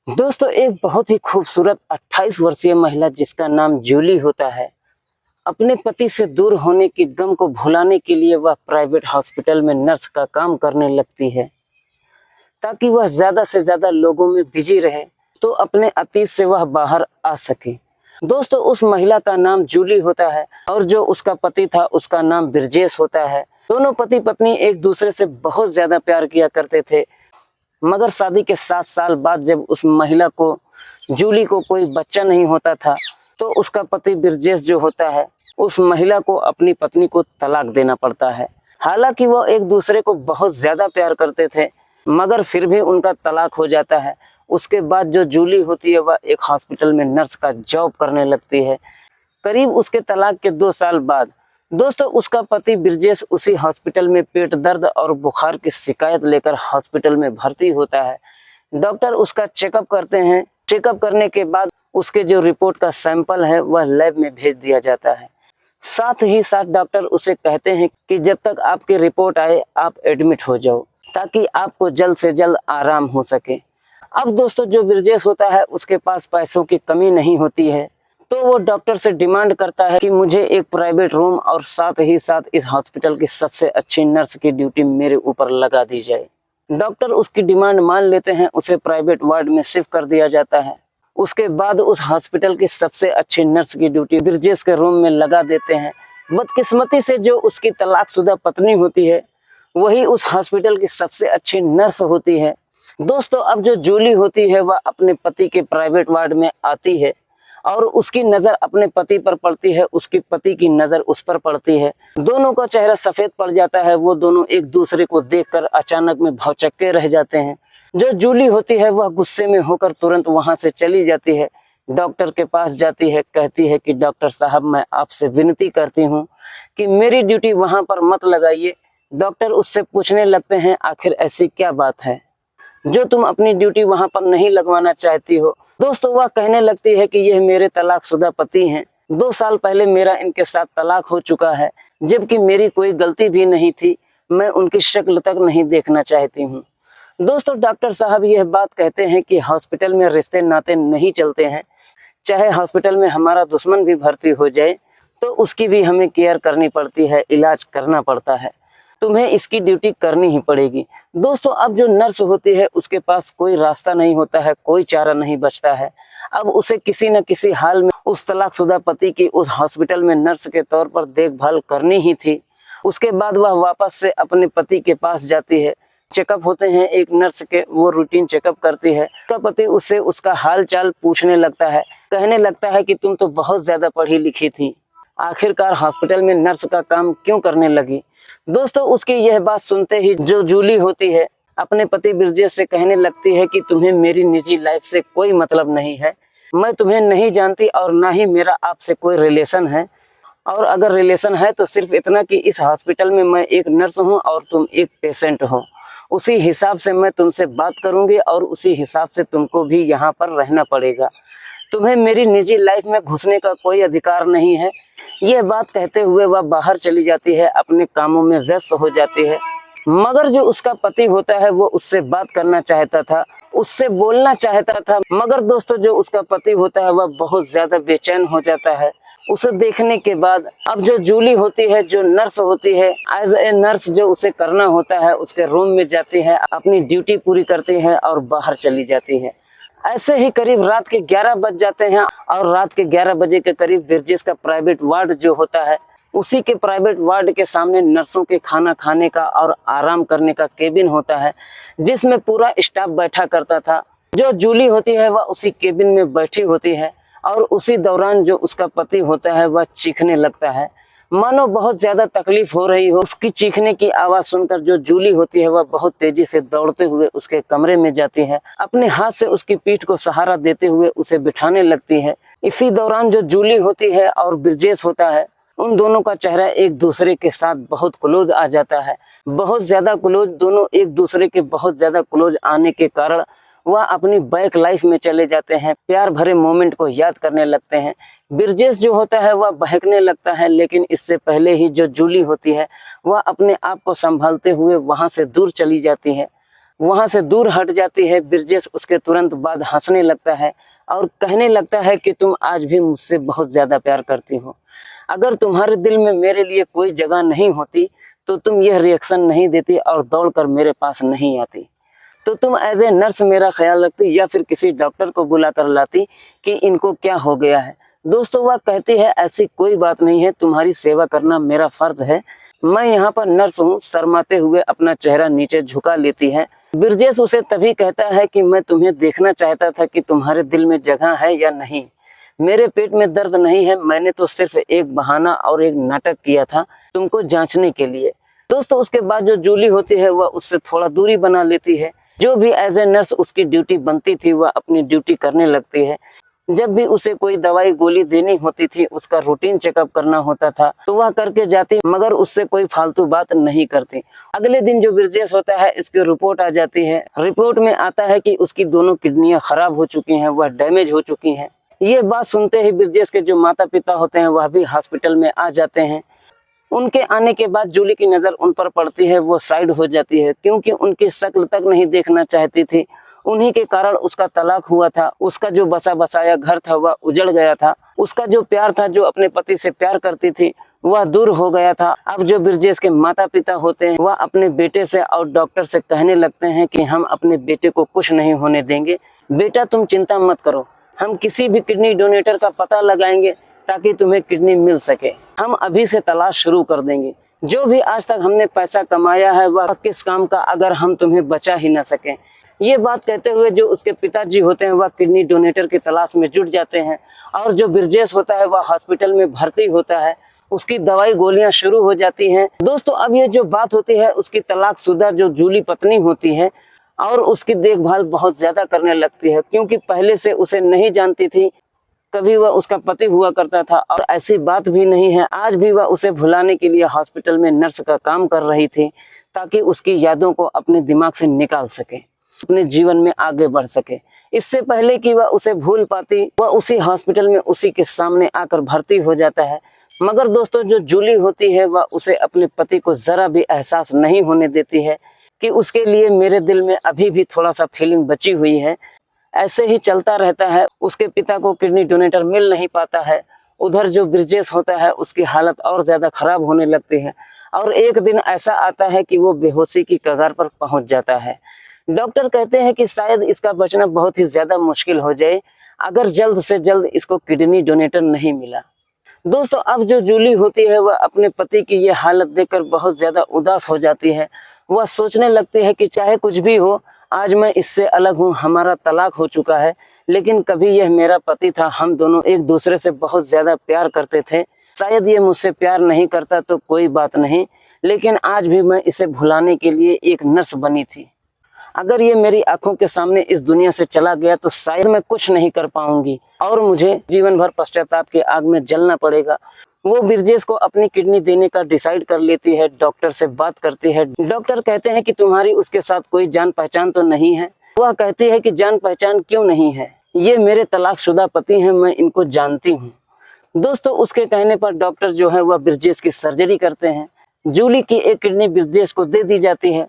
दोस्तों, एक बहुत ही खूबसूरत 28 वर्षीय महिला जिसका नाम जूली होता है, अपने पति से दूर होने की गम को भुलाने के लिए वह प्राइवेट हॉस्पिटल में नर्स का काम करने लगती है, ताकि वह ज़्यादा से ज़्यादा लोगों में बिजी रहे, तो अपने अतीत से वह बाहर आ सके। दोस्तों, उस महिला का नाम जूली होता है और जो उसका पति था उसका नाम ब्रिजेश होता है। दोनों पति पत्नी एक दूसरे से बहुत ज़्यादा प्यार किया करते थे, मगर शादी के 7 साल बाद जब उस महिला को, जूली को, कोई बच्चा नहीं होता था, तो उसका पति ब्रिजेश जो होता है, उस महिला को अपनी पत्नी को तलाक देना पड़ता है। हालांकि वो एक दूसरे को बहुत ज़्यादा प्यार करते थे, मगर फिर भी उनका तलाक हो जाता है। उसके बाद जो जूली होती है वह एक हॉस्पिटल में नर्स का जॉब करने लगती है। करीब उसके तलाक के 2 साल बाद दोस्तों उसका पति ब्रिजेश उसी हॉस्पिटल में पेट दर्द और बुखार की शिकायत लेकर हॉस्पिटल में भर्ती होता है। डॉक्टर उसका चेकअप करते हैं। चेकअप करने के बाद उसके जो रिपोर्ट का सैंपल है वह लैब में भेज दिया जाता है। साथ ही साथ डॉक्टर उसे कहते हैं कि जब तक आपकी रिपोर्ट आए आप एडमिट हो जाओ, ताकि आपको जल्द से जल्द आराम हो सके। अब दोस्तों जो ब्रिजेश होता है उसके पास पैसों की कमी नहीं होती है, तो वो डॉक्टर से डिमांड करता है कि मुझे एक प्राइवेट रूम और साथ ही साथ इस हॉस्पिटल की सबसे अच्छी नर्स की ड्यूटी मेरे ऊपर लगा दी जाए। डॉक्टर उसकी डिमांड मान लेते हैं, उसे प्राइवेट वार्ड में शिफ्ट कर दिया जाता है। उसके बाद उस हॉस्पिटल की सबसे अच्छी नर्स की ड्यूटी ब्रिजेश के रूम में लगा देते हैं। बदकिस्मती से जो उसकी तलाकशुदा पत्नी होती है वही उस हॉस्पिटल की सबसे अच्छी नर्स होती है। दोस्तों, अब जो जूली होती है वह अपने पति के प्राइवेट वार्ड में आती है और उसकी नज़र अपने पति पर पड़ती है, उसकी पति की नज़र उस पर पड़ती है। दोनों का चेहरा सफ़ेद पड़ जाता है। वो दोनों एक दूसरे को देखकर अचानक में भौचक्के रह जाते हैं। जो जूली होती है वह गुस्से में होकर तुरंत वहाँ से चली जाती है। डॉक्टर के पास जाती है, कहती है कि डॉक्टर साहब, मैं आपसे विनती करती हूँ कि मेरी ड्यूटी वहाँ पर मत लगाइए। डॉक्टर उससे पूछने लगते हैं, आखिर ऐसी क्या बात है जो तुम अपनी ड्यूटी वहां पर नहीं लगवाना चाहती हो। दोस्तों, वह कहने लगती है कि यह मेरे तलाकशुदा पति हैं। 2 साल पहले मेरा इनके साथ तलाक हो चुका है, जबकि मेरी कोई गलती भी नहीं थी। मैं उनकी शक्ल तक नहीं देखना चाहती हूँ। दोस्तों, डॉक्टर साहब यह बात कहते हैं कि हॉस्पिटल में रिश्ते नाते नहीं चलते हैं। चाहे हॉस्पिटल में हमारा दुश्मन भी भर्ती हो जाए तो उसकी भी हमें केयर करनी पड़ती है, इलाज करना पड़ता है। तुम्हें इसकी ड्यूटी करनी ही पड़ेगी। दोस्तों, अब जो नर्स होती है उसके पास कोई रास्ता नहीं होता है, कोई चारा नहीं बचता है। अब उसे किसी न किसी हाल में उस तलाकशुदा पति की उस हॉस्पिटल में नर्स के तौर पर देखभाल करनी ही थी। उसके बाद वह वापस से अपने पति के पास जाती है। चेकअप होते हैं एक नर्स के, वो रूटीन चेकअप करती है। उसका पति उससे उसका हाल चाल पूछने लगता है, कहने लगता है कि तुम तो बहुत ज्यादा पढ़ी लिखी थी, आखिरकार हॉस्पिटल में नर्स का काम क्यों करने लगी। दोस्तों, उसकी यह बात सुनते ही जो जूली होती है अपने पति ब्रिजेश से कहने लगती है कि तुम्हें मेरी निजी लाइफ से कोई मतलब नहीं है। मैं तुम्हें नहीं जानती और ना ही मेरा आपसे कोई रिलेशन है, और अगर रिलेशन है तो सिर्फ इतना कि इस हॉस्पिटल में मैं एक नर्स हूँ और तुम एक पेशेंट हो। उसी हिसाब से मैं तुमसे बात करूंगी और उसी हिसाब से तुमको भी यहाँ पर रहना पड़ेगा। तुम्हें मेरी निजी लाइफ में घुसने का कोई अधिकार नहीं है। यह बात कहते हुए वह बाहर चली जाती है, अपने कामों में व्यस्त हो जाती है। मगर जो उसका पति होता है वो उससे बात करना चाहता था, उससे बोलना चाहता था, मगर दोस्तों जो उसका पति होता है वह बहुत ज्यादा बेचैन हो जाता है। उसे देखने के बाद अब जो जूली होती है, जो नर्स होती है, एज ए नर्स जो उसे करना होता है, उसके रूम में जाती है, अपनी ड्यूटी पूरी करती है और बाहर चली जाती है। ऐसे ही करीब रात के 11 बज जाते हैं और रात के 11 बजे के करीब ब्रिजेश का प्राइवेट वार्ड जो होता है, उसी के प्राइवेट वार्ड के सामने नर्सों के खाना खाने का और आराम करने का केबिन होता है, जिसमें पूरा स्टाफ बैठा करता था। जो जूली होती है वह उसी केबिन में बैठी होती है और उसी दौरान जो उसका पति होता है वह चीखने लगता है, मानो बहुत ज्यादा तकलीफ हो रही हो। उसकी चीखने की आवाज सुनकर जो जूली होती है वह बहुत तेजी से दौड़ते हुए उसके कमरे में जाती है, अपने हाथ से उसकी पीठ को सहारा देते हुए उसे बिठाने लगती है। इसी दौरान जो जूली होती है और ब्रिजेश होता है, उन दोनों का चेहरा एक दूसरे के साथ बहुत क्लोज आ जाता है, बहुत ज्यादा क्लोज। दोनों एक दूसरे के बहुत ज्यादा क्लोज आने के कारण वह अपनी बैक लाइफ में चले जाते हैं, प्यार भरे मोमेंट को याद करने लगते हैं। ब्रिजेश जो होता है वह बहकने लगता है, लेकिन इससे पहले ही जो जूली होती है वह अपने आप को संभालते हुए वहां से दूर चली जाती है। वहां से दूर हट जाती है। ब्रिजेश उसके तुरंत बाद हंसने लगता है और कहने लगता है कि तुम आज भी मुझसे बहुत ज्यादा प्यार करती हो। अगर तुम्हारे दिल में मेरे लिए कोई जगह नहीं होती तो तुम यह रिएक्शन नहीं देती और दौड़कर मेरे पास नहीं आती। तो तुम एज ए नर्स मेरा ख्याल रखती या फिर किसी डॉक्टर को बुला कर लाती कि इनको क्या हो गया है। दोस्तों वह कहती है ऐसी कोई बात नहीं है, तुम्हारी सेवा करना मेरा फर्ज है, मैं यहाँ पर नर्स हूँ। शर्माते हुए अपना चेहरा नीचे झुका लेती है। ब्रिजेश उसे तभी कहता है कि मैं तुम्हें देखना चाहता था कि तुम्हारे दिल में जगह है या नहीं। मेरे पेट में दर्द नहीं है, मैंने तो सिर्फ एक बहाना और एक नाटक किया था तुमको जांचने के लिए। दोस्तों उसके बाद जो जूली होती है वह उससे थोड़ा दूरी बना लेती है। जो भी एज ए नर्स उसकी ड्यूटी बनती थी वह अपनी ड्यूटी करने लगती है। जब भी उसे कोई दवाई गोली देनी होती थी, उसका रूटीन चेकअप करना होता था तो वह करके जाती, मगर उससे कोई फालतू बात नहीं करती। अगले दिन जो ब्रिजेश होता है इसकी रिपोर्ट आ जाती है। रिपोर्ट में आता है कि उसकी दोनों किडनियां खराब हो चुकी हैं, वह डैमेज हो चुकी हैं। ये बात सुनते ही ब्रिजेश के जो माता पिता होते हैं वह भी हॉस्पिटल में आ जाते हैं। उनके आने के बाद जूली की नज़र उन पर पड़ती है, वो साइड हो जाती है क्योंकि उनकी शक्ल तक नहीं देखना चाहती थी। उन्हीं के कारण उसका तलाक हुआ था, उसका जो बसा बसाया घर था वह उजड़ गया था, उसका जो प्यार था, जो अपने पति से प्यार करती थी, वह दूर हो गया था। अब जो ब्रिजेश के माता पिता होते हैं वह अपने बेटे से और डॉक्टर से कहने लगते हैं कि हम अपने बेटे को कुछ नहीं होने देंगे। बेटा तुम चिंता मत करो, हम किसी भी किडनी डोनेटर का पता लगाएंगे ताकि तुम्हें किडनी मिल सके। हम अभी से तलाश शुरू कर देंगे। जो भी आज तक हमने पैसा कमाया है वह किस काम का, अगर हम तुम्हें बचा ही ना सकें। ये बात कहते हुए जो उसके पिताजी होते हैं वह किडनी डोनेटर की तलाश में जुट जाते हैं और जो ब्रिजेश होता है वह हॉस्पिटल में भर्ती होता है। उसकी दवाई गोलियां शुरू हो जाती हैं। दोस्तों अब ये जो बात होती है उसकी तलाकशुदा जो जूली पत्नी होती है और उसकी देखभाल बहुत ज्यादा करने लगती है क्योंकि पहले से उसे नहीं जानती थी, कभी वह उसका पति हुआ करता था और ऐसी बात भी नहीं है। आज भी वह उसे भुलाने के लिए हॉस्पिटल में नर्स का काम कर रही थी ताकि उसकी यादों को अपने दिमाग से निकाल सके, अपने जीवन में आगे बढ़ सके। इससे पहले कि वह उसे भूल पाती वह उसी हॉस्पिटल में उसी के सामने आकर भर्ती हो जाता है। मगर दोस्तों जो जूली होती है वह उसे अपने पति को जरा भी एहसास नहीं होने देती है कि उसके लिए मेरे दिल में अभी भी थोड़ा सा फीलिंग बची हुई है। ऐसे ही चलता रहता है। उसके पिता को किडनी डोनेटर मिल नहीं पाता है। उधर जो ब्रिजेश होता है उसकी हालत और ज्यादा खराब होने लगती है और एक दिन ऐसा आता है कि वो बेहोशी की कगार पर पहुंच जाता है। डॉक्टर कहते हैं कि शायद इसका बचना बहुत ही ज्यादा मुश्किल हो जाए अगर जल्द से जल्द इसको किडनी डोनेटर नहीं मिला। दोस्तों अब जो जूली होती है वह अपने पति की ये हालत देखकर बहुत ज्यादा उदास हो जाती है। वह सोचने लगती है कि चाहे कुछ भी हो, आज मैं इससे अलग हूँ, हमारा तलाक हो चुका है, लेकिन कभी यह मेरा पति था, हम दोनों एक दूसरे से बहुत ज्यादा प्यार करते थे। शायद ये मुझसे प्यार नहीं करता तो कोई बात नहीं, लेकिन आज भी मैं इसे भुलाने के लिए एक नर्स बनी थी। अगर ये मेरी आंखों के सामने इस दुनिया से चला गया तो शायद मैं कुछ नहीं कर पाऊंगी और मुझे जीवन भर पश्चाताप की आग में जलना पड़ेगा। वो ब्रिजेश को अपनी किडनी देने का डिसाइड कर लेती है, डॉक्टर से बात करती है। डॉक्टर कहते हैं कि तुम्हारी उसके साथ कोई जान पहचान तो नहीं है। वह कहती है कि जान पहचान क्यों नहीं है, ये मेरे तलाकशुदा पति हैं, मैं इनको जानती हूँ। दोस्तों उसके कहने पर डॉक्टर जो है वह ब्रिजेश की सर्जरी करते हैं। जूली की एक किडनी ब्रिजेश को दे दी जाती है।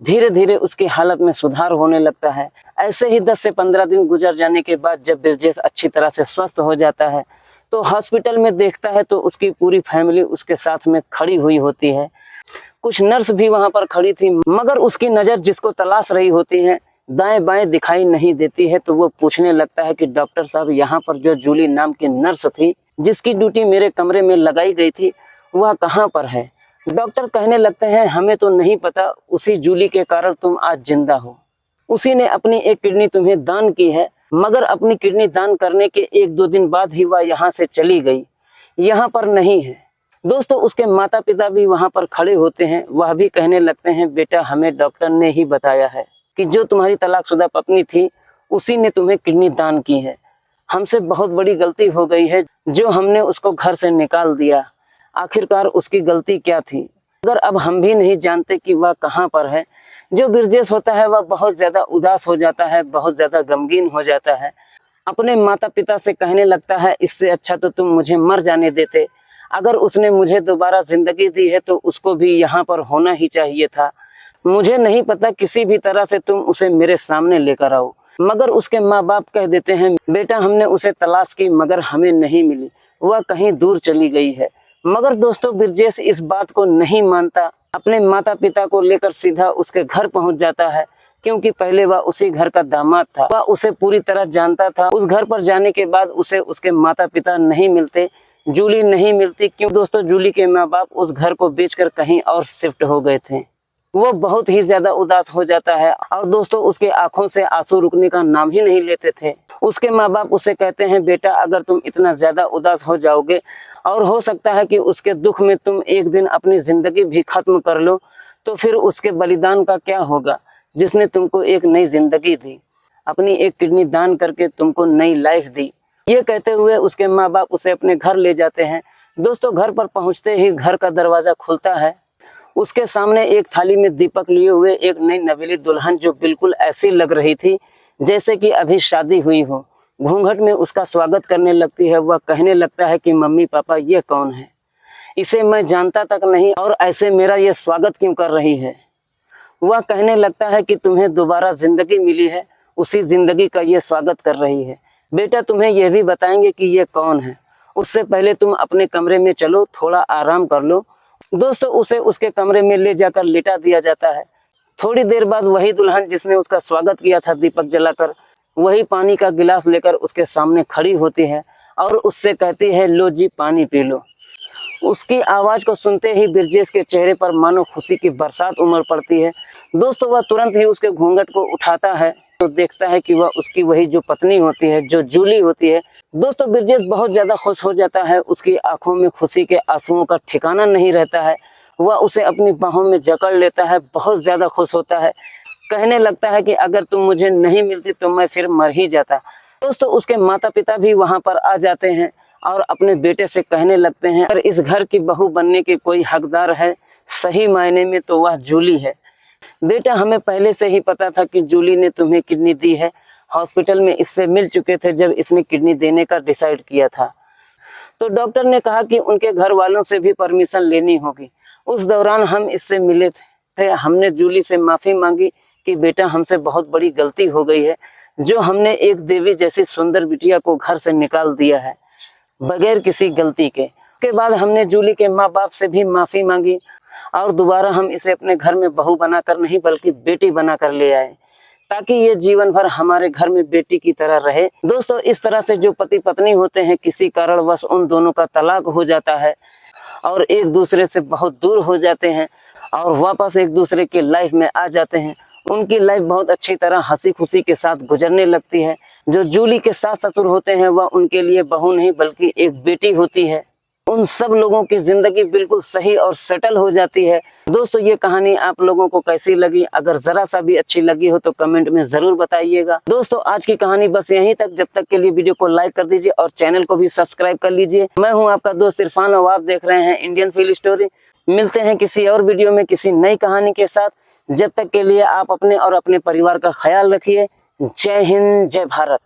धीरे धीरे उसकी हालत में सुधार होने लगता है। ऐसे ही 10 से 15 दिन गुजर जाने के बाद जब ब्रिजेश अच्छी तरह से स्वस्थ हो जाता है तो हॉस्पिटल में देखता है तो उसकी पूरी फैमिली उसके साथ में खड़ी हुई होती है। कुछ नर्स भी वहां पर खड़ी थी, मगर उसकी नज़र जिसको तलाश रही होती है दाएं बाएं दिखाई नहीं देती है। तो वो पूछने लगता है कि डॉक्टर साहब, यहाँ पर जो जूली नाम की नर्स थी जिसकी ड्यूटी मेरे कमरे में लगाई गई थी वह कहाँ पर है। डॉक्टर कहने लगते हैं हमें तो नहीं पता, उसी जूली के कारण तुम आज जिंदा हो। उसी ने अपनी एक किडनी तुम्हें दान की है, मगर अपनी किडनी दान करने के 1-2 दिन बाद ही वह यहाँ से चली गई, यहाँ पर नहीं है। दोस्तों उसके माता पिता भी वहाँ पर खड़े होते हैं। वह भी कहने लगते हैं बेटा, हमें डॉक्टर ने ही बताया है कि जो तुम्हारी तलाकशुदा पत्नी थी उसी ने तुम्हें किडनी दान की है। हमसे बहुत बड़ी गलती हो गई है जो हमने उसको घर से निकाल दिया। आखिरकार उसकी गलती क्या थी, अगर अब हम भी नहीं जानते कि वह कहाँ पर है। जो ब्रिजेश होता है वह बहुत ज़्यादा उदास हो जाता है, बहुत ज़्यादा गमगीन हो जाता है। अपने माता पिता से कहने लगता है इससे अच्छा तो तुम मुझे मर जाने देते। अगर उसने मुझे दोबारा ज़िंदगी दी है तो उसको भी यहाँ पर होना ही चाहिए था। मुझे नहीं पता, किसी भी तरह से तुम उसे मेरे सामने लेकर आओ। मगर उसके माँ बाप कह देते हैं, बेटा हमने उसे तलाश की मगर हमें नहीं मिली, वह कहीं दूर चली गई है। मगर दोस्तों ब्रिजेश इस बात को नहीं मानता, अपने माता पिता को लेकर सीधा उसके घर पहुंच जाता है, क्योंकि पहले वह उसी घर का दामाद था, वह उसे पूरी तरह जानता था। उस घर पर जाने के बाद उसे उसके माता पिता नहीं मिलते, जूली नहीं मिलती, क्यों दोस्तों जूली के माँ बाप उस घर को बेचकर कहीं और शिफ्ट हो गए थे। वो बहुत ही ज्यादा उदास हो जाता है और दोस्तों उसके आंखों से आंसू रुकने का नाम ही नहीं लेते थे। उसके माँ बाप उसे कहते हैं, बेटा अगर तुम इतना ज्यादा उदास हो जाओगे और हो सकता है कि उसके दुख में तुम एक दिन अपनी जिंदगी भी खत्म कर लो, तो फिर उसके बलिदान का क्या होगा, जिसने तुमको एक नई जिंदगी दी, अपनी एक किडनी दान करके तुमको नई लाइफ दी। ये कहते हुए उसके माँ बाप उसे अपने घर ले जाते हैं। दोस्तों घर पर पहुंचते ही घर का दरवाजा खुलता है, उसके सामने एक थाली में दीपक लिए हुए एक नई नवेली दुल्हन, जो बिल्कुल ऐसी लग रही थी जैसे कि अभी शादी हुई हो, घूंघट में उसका स्वागत करने लगती है। वह कहने लगता है कि मम्मी पापा ये कौन है, इसे मैं जानता तक नहीं और ऐसे मेरा ये स्वागत क्यों कर रही है। वह कहने लगता है कि तुम्हें दोबारा जिंदगी मिली है, उसी जिंदगी का ये स्वागत कर रही है। बेटा तुम्हें यह भी बताएंगे कि ये कौन है, उससे पहले तुम अपने कमरे में चलो, थोड़ा आराम कर लो। दोस्तों उसे उसके कमरे में ले जाकर लेटा दिया जाता है। थोड़ी देर बाद वही दुल्हन जिसने उसका स्वागत किया था दीपक जलाकर, वही पानी का गिलास लेकर उसके सामने खड़ी होती है और उससे कहती है, लो जी पानी पी लो। उसकी आवाज को सुनते ही ब्रिजेश के चेहरे पर मानो खुशी की बरसात उमड़ पड़ती है। दोस्तों वह तुरंत ही उसके घूंघट को उठाता है तो देखता है कि वह उसकी वही जो पत्नी होती है, जो जूली होती है। दोस्तों ब्रिजेश बहुत ज्यादा खुश हो जाता है, उसकी आंखों में खुशी के आंसुओं का ठिकाना नहीं रहता है। वह उसे अपनी बाहों में जकड़ लेता है, बहुत ज्यादा खुश होता है, कहने लगता है कि अगर तुम मुझे नहीं मिलती तो मैं फिर मर ही जाता। दोस्तों उसके माता पिता भी वहां पर आ जाते हैं और अपने बेटे से कहने लगते हैं, अगर इस घर की बहू बनने के कोई हकदार है सही मायने में तो वह जूली है। बेटा हमें पहले से ही पता था कि जूली ने तुम्हें किडनी दी है, हॉस्पिटल में इससे मिल चुके थे जब इसने किडनी देने का डिसाइड किया था। तो डॉक्टर ने कहा कि उनके घर वालों से भी परमिशन लेनी होगी। उस दौरान हम इससे मिले थे, हमने जूली से माफ़ी मांगी कि बेटा हमसे बहुत बड़ी गलती हो गई है, जो हमने एक देवी जैसी सुंदर बिटिया को घर से निकाल दिया है बगैर किसी गलती के। उसके बाद हमने जूली के माँ बाप से भी माफ़ी मांगी और दोबारा हम इसे अपने घर में बहू बनाकर नहीं बल्कि बेटी बनाकर ले आए, ताकि ये जीवन भर हमारे घर में बेटी की तरह रहे। दोस्तों इस तरह से जो पति पत्नी होते हैं, किसी कारणवश उन दोनों का तलाक हो जाता है और एक दूसरे से बहुत दूर हो जाते हैं और वापस एक दूसरे की लाइफ में आ जाते हैं। उनकी लाइफ बहुत अच्छी तरह हंसी खुशी के साथ गुजरने लगती है। जो जूली के सास ससुर होते हैं वह उनके लिए बहू नहीं बल्कि एक बेटी होती है। उन सब लोगों की जिंदगी बिल्कुल सही और सेटल हो जाती है। दोस्तों ये कहानी आप लोगों को कैसी लगी, अगर जरा सा भी अच्छी लगी हो तो कमेंट में जरूर बताइएगा। दोस्तों आज की कहानी बस यहीं तक, जब तक के लिए वीडियो को लाइक कर दीजिए और चैनल को भी सब्सक्राइब कर लीजिए। मैं हूं आपका दोस्त इरफान और आप देख रहे हैं इंडियन फील स्टोरी। मिलते हैं किसी और वीडियो में किसी नई कहानी के साथ। जब तक के लिए आप अपने और अपने परिवार का ख्याल रखिए। जय हिंद, जय भारत।